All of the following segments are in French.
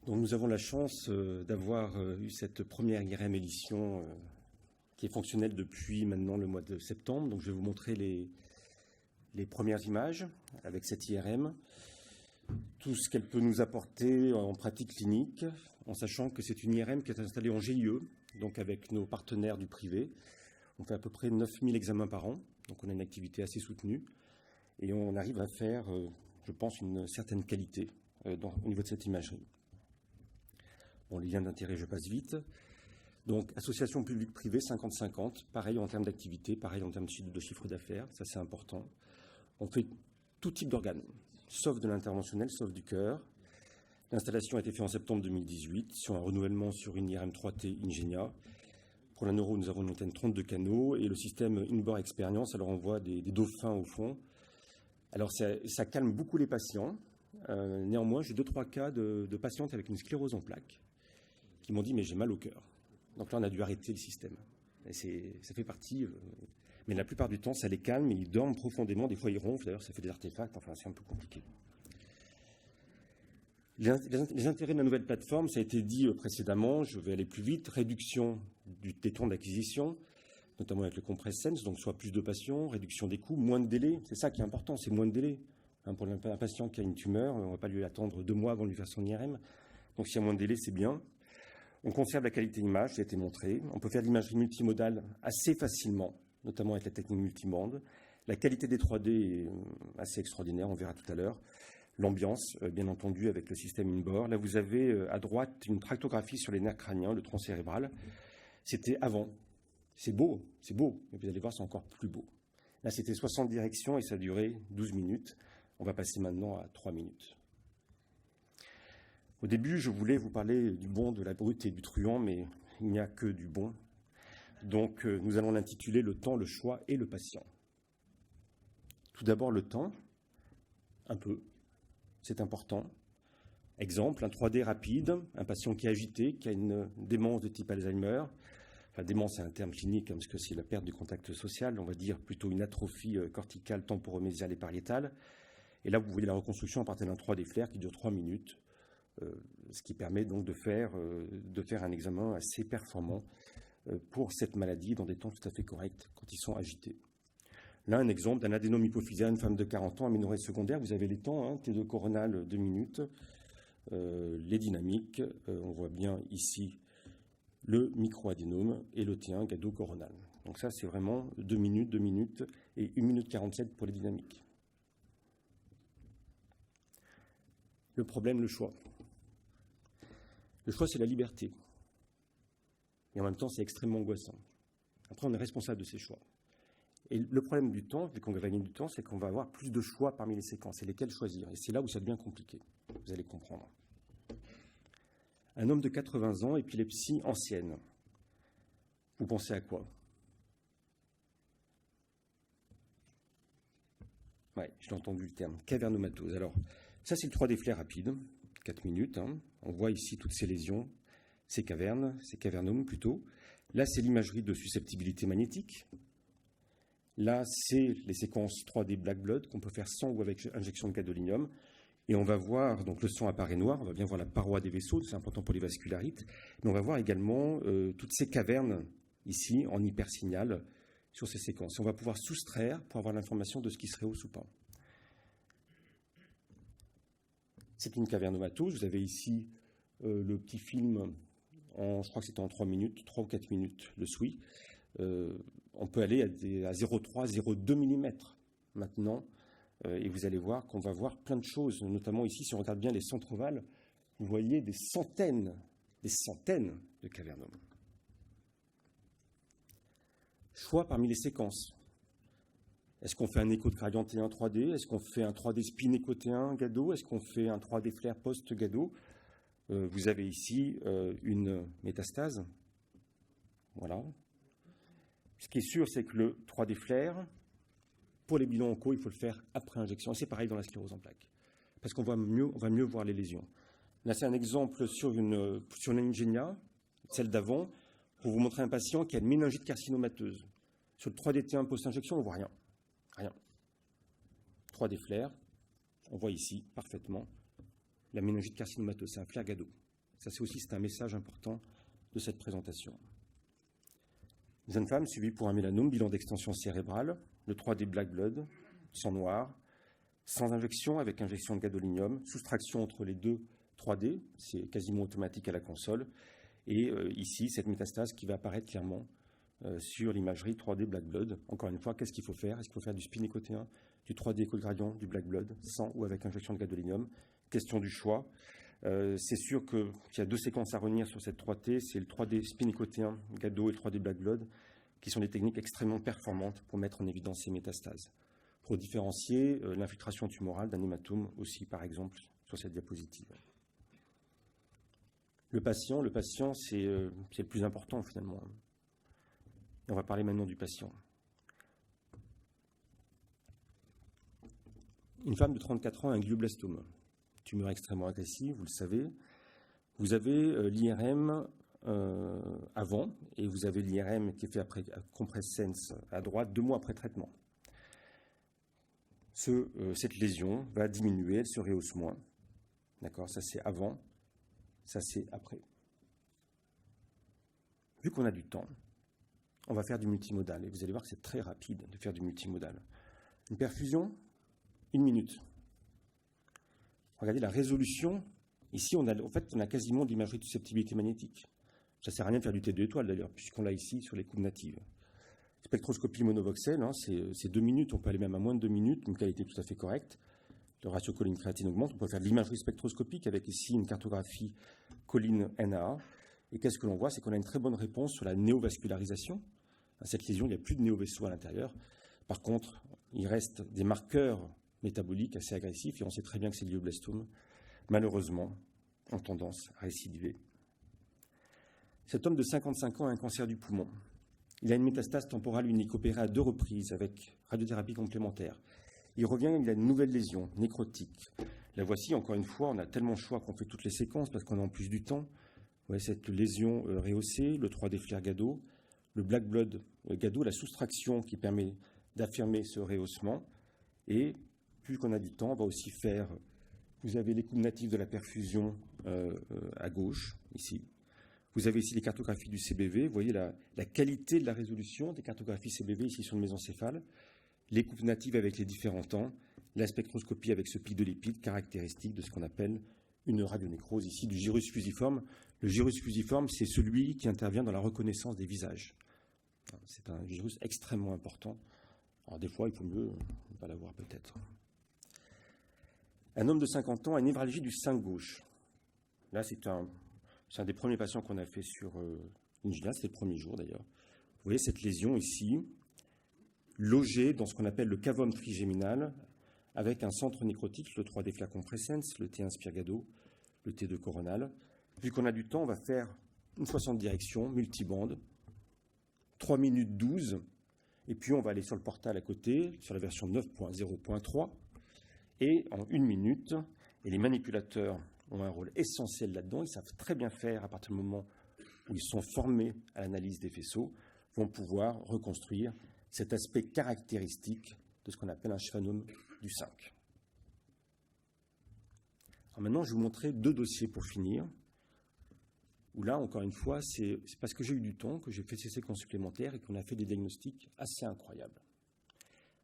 Donc nous avons la chance d'avoir eu cette première IRM édition qui est fonctionnelle depuis maintenant le mois de septembre. Donc je vais vous montrer les premières images avec cette IRM, tout ce qu'elle peut nous apporter en pratique clinique, en sachant que c'est une IRM qui est installée en GIE, donc avec nos partenaires du privé. On fait à peu près 9000 examens par an, donc on a une activité assez soutenue, et on arrive à faire, je pense, une certaine qualité au niveau de cette imagerie. Bon, les liens d'intérêt, je passe vite. Donc, association publique-privée, 50-50, pareil en termes d'activité, pareil en termes de chiffre d'affaires, ça c'est important. On fait tout type d'organes, sauf de l'interventionnel, sauf du cœur. L'installation a été faite en septembre 2018, sur un renouvellement sur une IRM 3T Ingenia. Pour la neuro, nous avons une antenne 32 canaux, et le système Inboard Experience, alors on voit des dauphins au fond. Alors ça calme beaucoup les patients. Néanmoins, j'ai 2-3 cas de patientes avec une sclérose en plaques qui m'ont dit « mais j'ai mal au cœur ». Donc là, on a dû arrêter le système. Et ça fait partie, mais la plupart du temps, ça les calme, ils dorment profondément, des fois ils ronflent, d'ailleurs ça fait des artefacts, enfin c'est un peu compliqué. Les intérêts de la nouvelle plateforme, ça a été dit précédemment, je vais aller plus vite, réduction des temps d'acquisition, notamment avec le CompressSense, donc soit plus de patients, réduction des coûts, moins de délai, c'est ça qui est important, c'est moins de délai. Pour un patient qui a une tumeur, on ne va pas lui attendre 2 mois avant de lui faire son IRM, donc s'il y a moins de délai, c'est bien. On conserve la qualité image, ça a été montré. On peut faire de l'imagerie multimodale assez facilement, notamment avec la technique multibande. La qualité des 3D est assez extraordinaire, on verra tout à l'heure. L'ambiance, bien entendu, avec le système Inboard. Là, vous avez à droite une tractographie sur les nerfs crâniens, le tronc cérébral. C'était avant. C'est beau, mais vous allez voir, c'est encore plus beau. Là, c'était 60 directions et ça a duré 12 minutes. On va passer maintenant à 3 minutes. Au début, je voulais vous parler du bon, de la brute et du truand, mais il n'y a que du bon. Donc, nous allons l'intituler « Le temps, le choix et le patient ». Tout d'abord, le temps, un peu, c'est important. Exemple, un 3D rapide, un patient qui est agité, qui a une démence de type Alzheimer. Enfin, démence, c'est un terme clinique, parce que c'est la perte du contact social, on va dire plutôt une atrophie corticale, temporomésiale et pariétale. Et là, vous voyez la reconstruction à partir d'un 3D flair qui dure 3 minutes. Ce qui permet donc de faire un examen assez performant pour cette maladie dans des temps tout à fait corrects quand ils sont agités. Là, un exemple d'un adénome hypophysaire, une femme de 40 ans, aménorrhée secondaire. Vous avez les temps, T2 coronal, 2 minutes, les dynamiques. On voit bien ici le microadénome et le T1 gado-coronal. Donc ça, c'est vraiment 2 minutes et 1 minute 47 pour les dynamiques. Le problème, le choix. Le choix, c'est la liberté. Et en même temps, c'est extrêmement angoissant. Après, on est responsable de ces choix. Et le problème du temps, dès qu'on va gagner du temps, c'est qu'on va avoir plus de choix parmi les séquences et lesquelles choisir. Et c'est là où ça devient compliqué. Vous allez comprendre. Un homme de 80 ans, épilepsie ancienne. Vous pensez à quoi? Ouais, je l'ai entendu le terme, cavernomatose. Alors, ça, c'est le 3D flair rapide, 4 minutes. On voit ici toutes ces lésions, ces cavernes, ces cavernomes plutôt. Là, c'est l'imagerie de susceptibilité magnétique. Là, c'est les séquences 3D black blood qu'on peut faire sans ou avec injection de gadolinium. Et on va voir, donc le sang apparaît noir, on va bien voir la paroi des vaisseaux, c'est important pour les vascularites. Mais on va voir également toutes ces cavernes ici, en hypersignal, sur ces séquences. Et on va pouvoir soustraire pour avoir l'information de ce qui serait hausse ou pas. C'est une cavernomatose. Vous avez ici le petit film, je crois que c'était en 3 minutes, 3 ou 4 minutes, le SWI. On peut aller à 0,3, 0,2 mm maintenant. Et vous allez voir qu'on va voir plein de choses, notamment ici, si on regarde bien les centres ovales, vous voyez des centaines de cavernomes. Choix parmi les séquences. Est-ce qu'on fait un écho de gradient T1 3D? Est-ce qu'on fait un 3D spin écho T1 GADO? Est-ce qu'on fait un 3D flair post-GADO? Vous avez ici une métastase. Voilà. Ce qui est sûr, c'est que le 3D flair, pour les bilans onco, il faut le faire après injection. Et c'est pareil dans la sclérose en plaques. Parce qu'on va mieux voir les lésions. Là, c'est un exemple sur une Ingenia, celle d'avant, pour vous montrer un patient qui a une méningite carcinomateuse. Sur le 3D T1 post-injection, on ne voit rien. Rien. 3D flair, on voit ici parfaitement la méningite carcinomateuse. C'est un flair GADO. Ça, c'est un message important de cette présentation. Une jeune femme suivie pour un mélanome, bilan d'extension cérébrale, le 3D Black Blood, sang noir, sans injection, avec injection de gadolinium, soustraction entre les deux 3D, c'est quasiment automatique à la console, et ici, cette métastase qui va apparaître clairement sur l'imagerie 3D Black Blood. Encore une fois, qu'est-ce qu'il faut faire? Est-ce qu'il faut faire du spin écotéen, du 3D échogradient, du Black Blood, sans ou avec injection de gadolinium? Question du choix. C'est sûr qu'il y a deux séquences à retenir sur cette 3T, c'est le 3D spin écotéen, Gado, et le 3D Black Blood, qui sont des techniques extrêmement performantes pour mettre en évidence ces métastases. Pour différencier l'infiltration tumorale d'un hématome aussi, par exemple, sur cette diapositive. Le patient, c'est le plus important finalement. Et on va parler maintenant du patient. Une femme de 34 ans a un glioblastome, tumeur extrêmement agressive, vous le savez. Vous avez l'IRM avant, et vous avez l'IRM qui est fait après Compress-Sense à droite, 2 mois après traitement. Cette lésion va diminuer, elle se rehausse moins. D'accord, ça c'est avant, ça c'est après. Vu qu'on a du temps, on va faire du multimodal. Et vous allez voir que c'est très rapide de faire du multimodal. Une perfusion, 1 minute. Regardez la résolution. Ici, on a quasiment de l'imagerie de susceptibilité magnétique. Ça ne sert à rien de faire du T2 étoile d'ailleurs, puisqu'on l'a ici sur les courbes natives. Spectroscopie monovoxel, c'est 2 minutes, on peut aller même à moins de 2 minutes, une qualité tout à fait correcte. Le ratio choline-créatine augmente, on peut faire de l'imagerie spectroscopique avec ici une cartographie choline-NAA. Et qu'est-ce que l'on voit? C'est qu'on a une très bonne réponse sur la néovascularisation. À cette lésion, il n'y a plus de néovaisseaux à l'intérieur. Par contre, il reste des marqueurs métaboliques assez agressifs, et on sait très bien que ces glioblastomes, malheureusement, ont tendance à récidiver. Cet homme de 55 ans a un cancer du poumon. Il a une métastase temporale unique opérée à 2 reprises avec radiothérapie complémentaire. Il revient, il a une nouvelle lésion nécrotique. La voici, encore une fois, on a tellement de choix qu'on fait toutes les séquences parce qu'on a en plus du temps. Vous voyez cette lésion rehaussée, le 3D flair Gado, le Black Blood Gado, la soustraction qui permet d'affirmer ce rehaussement. Et plus qu'on a du temps, on va aussi faire, vous avez les courbes natives de la perfusion à gauche, ici. Vous avez ici les cartographies du CBV, vous voyez la qualité de la résolution des cartographies CBV ici sur le mésencéphale, les courbes natives avec les différents temps, la spectroscopie avec ce pic de lipides caractéristique de ce qu'on appelle une radionécrose ici du gyrus fusiforme. Le gyrus fusiforme, c'est celui qui intervient dans la reconnaissance des visages. C'est un gyrus extrêmement important. Alors des fois, il faut mieux ne pas l'avoir peut-être. Un homme de 50 ans a une névralgie du sein gauche. Là, c'est un des premiers patients qu'on a fait sur Ingina, c'était le premier jour d'ailleurs. Vous voyez cette lésion ici, logée dans ce qu'on appelle le cavum trigéminal, avec un centre nécrotique, le 3D flair Compress-Sense, le T1 Spirgado, le T2 coronal. Vu qu'on a du temps, on va faire une 60 directions, multibande, 3 minutes 12, et puis on va aller sur le portal à côté, sur la version 9.0.3, et en 1 minute, et les manipulateurs ont un rôle essentiel là-dedans, ils savent très bien faire à partir du moment où ils sont formés à l'analyse des faisceaux, vont pouvoir reconstruire cet aspect caractéristique de ce qu'on appelle un schwannome du 5. Alors maintenant, je vais vous montrer 2 dossiers pour finir, où là, encore une fois, c'est parce que j'ai eu du temps que j'ai fait ces séquences supplémentaires et qu'on a fait des diagnostics assez incroyables.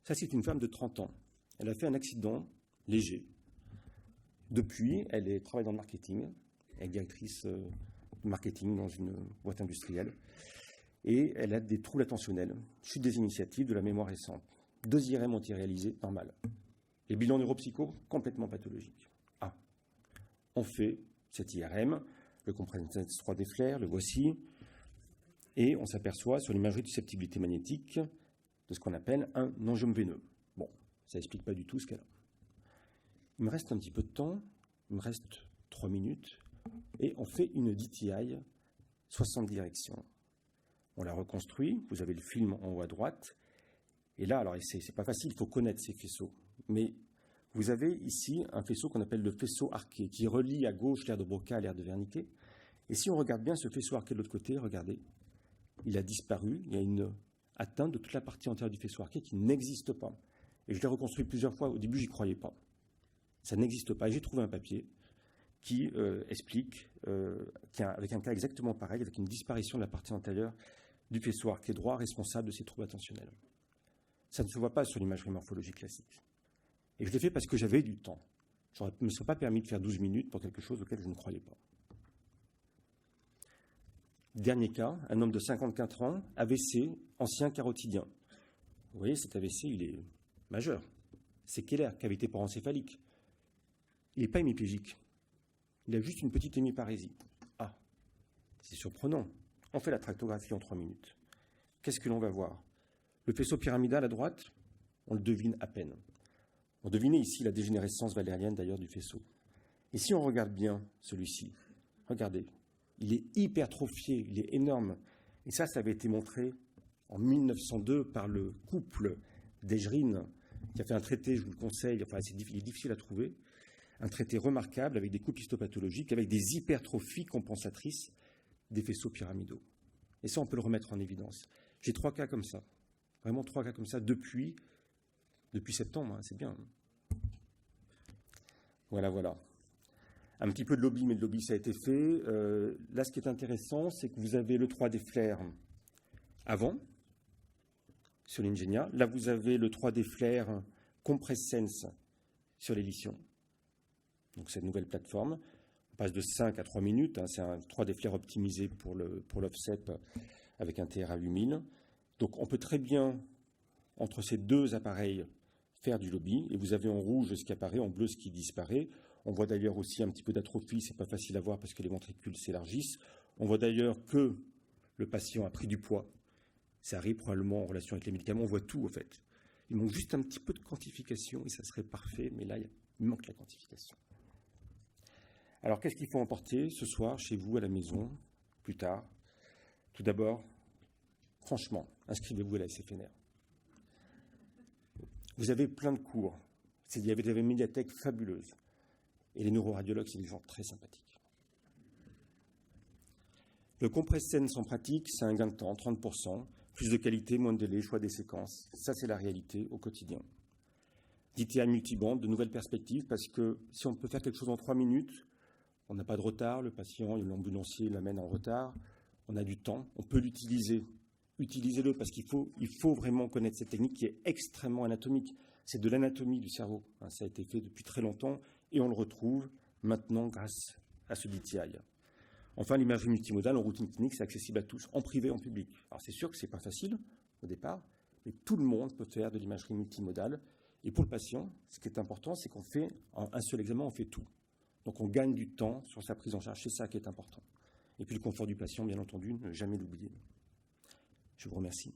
Ça, c'est une femme de 30 ans. Elle a fait un accident léger. Depuis, elle travaille dans le marketing, elle est directrice marketing dans une boîte industrielle, et elle a des troubles attentionnels, chute des initiatives, de la mémoire récente. 2 IRM ont été réalisés, normal. Les bilans neuropsycho, complètement pathologiques. On fait cet IRM, le Compress-Sense 3D flair, le voici, et on s'aperçoit sur l'imagerie de susceptibilité magnétique de ce qu'on appelle un angiome veineux. Bon, ça n'explique pas du tout ce qu'elle a. Il me reste un petit peu de temps, il me reste 3 minutes, et on fait une DTI 60 directions. On la reconstruit, vous avez le film en haut à droite, et là, alors c'est pas facile, il faut connaître ces faisceaux, mais vous avez ici un faisceau qu'on appelle le faisceau arqué, qui relie à gauche l'aire de Broca à l'aire de Wernicke, et si on regarde bien ce faisceau arqué de l'autre côté, regardez, il a disparu, il y a une atteinte de toute la partie antérieure du faisceau arqué qui n'existe pas. Et je l'ai reconstruit plusieurs fois, au début j'y croyais pas. Ça n'existe pas, et j'ai trouvé un papier qui explique, avec un cas exactement pareil, avec une disparition de la partie antérieure du faisceau arqué droit responsable de ces troubles attentionnels. Ça ne se voit pas sur l'imagerie morphologique classique. Et je l'ai fait parce que j'avais du temps. Je ne me serais pas permis de faire 12 minutes pour quelque chose auquel je ne croyais pas. Dernier cas, un homme de 54 ans, AVC, ancien carotidien. Vous voyez, cet AVC, il est majeur. C'est Keller, cavité parencéphalique. Il n'est pas hémiplégique. Il a juste une petite hémiparésie. Ah, c'est surprenant. On fait la tractographie en 3 minutes. Qu'est-ce que l'on va voir? Le faisceau pyramidal à droite, on le devine à peine. On devinait ici la dégénérescence valérienne d'ailleurs du faisceau. Et si on regarde bien celui-ci, regardez, il est hypertrophié, il est énorme. Et ça avait été montré en 1902 par le couple d'Egerine, qui a fait un traité, je vous le conseille, enfin il est difficile à trouver, un traité remarquable avec des coupes histopathologiques, avec des hypertrophies compensatrices des faisceaux pyramidaux. Et ça, on peut le remettre en évidence. J'ai 3 cas comme ça, vraiment 3 cas comme ça depuis septembre, hein, c'est bien. Voilà. Un petit peu de lobby, mais le lobby, ça a été fait. Là, ce qui est intéressant, c'est que vous avez le 3D flair avant, sur l'Ingenia. Là, vous avez le 3D flair CompressSense sur l'édition. Donc, cette nouvelle plateforme. On passe de 5 à 3 minutes. Hein, c'est un 3D flair optimisé pour l'offset avec un TRA 8000. Donc, on peut très bien, entre ces 2 appareils, faire du lobby. Et vous avez en rouge ce qui apparaît, en bleu ce qui disparaît. On voit d'ailleurs aussi un petit peu d'atrophie, c'est pas facile à voir parce que les ventricules s'élargissent. On voit d'ailleurs que le patient a pris du poids. Ça arrive probablement en relation avec les médicaments, on voit tout, en fait. Il manque juste un petit peu de quantification et ça serait parfait, mais là, il manque la quantification. Alors, qu'est-ce qu'il faut emporter ce soir, chez vous, à la maison, plus tard? Tout d'abord, franchement, inscrivez-vous à la SFNR. Vous avez plein de cours. Il y avait une médiathèque fabuleuse. Et les neuroradiologues, c'est des gens très sympathiques. Le CompressSense en pratique, c'est un gain de temps, 30%, plus de qualité, moins de délai, choix des séquences. Ça, c'est la réalité au quotidien. DTI multibande, de nouvelles perspectives, parce que si on peut faire quelque chose en 3 minutes, on n'a pas de retard, le patient, l'ambulancier l'amène en retard, on a du temps, on peut l'utiliser. Utilisez-le, parce qu'il faut vraiment connaître cette technique qui est extrêmement anatomique. C'est de l'anatomie du cerveau. Ça a été fait depuis très longtemps et on le retrouve maintenant grâce à ce DTI. Enfin, l'imagerie multimodale en routine clinique, c'est accessible à tous, en privé, en public. Alors c'est sûr que ce n'est pas facile au départ, mais tout le monde peut faire de l'imagerie multimodale. Et pour le patient, ce qui est important, c'est qu'on fait en un seul examen, on fait tout. Donc on gagne du temps sur sa prise en charge, c'est ça qui est important. Et puis le confort du patient, bien entendu, ne jamais l'oublier. Je vous remercie.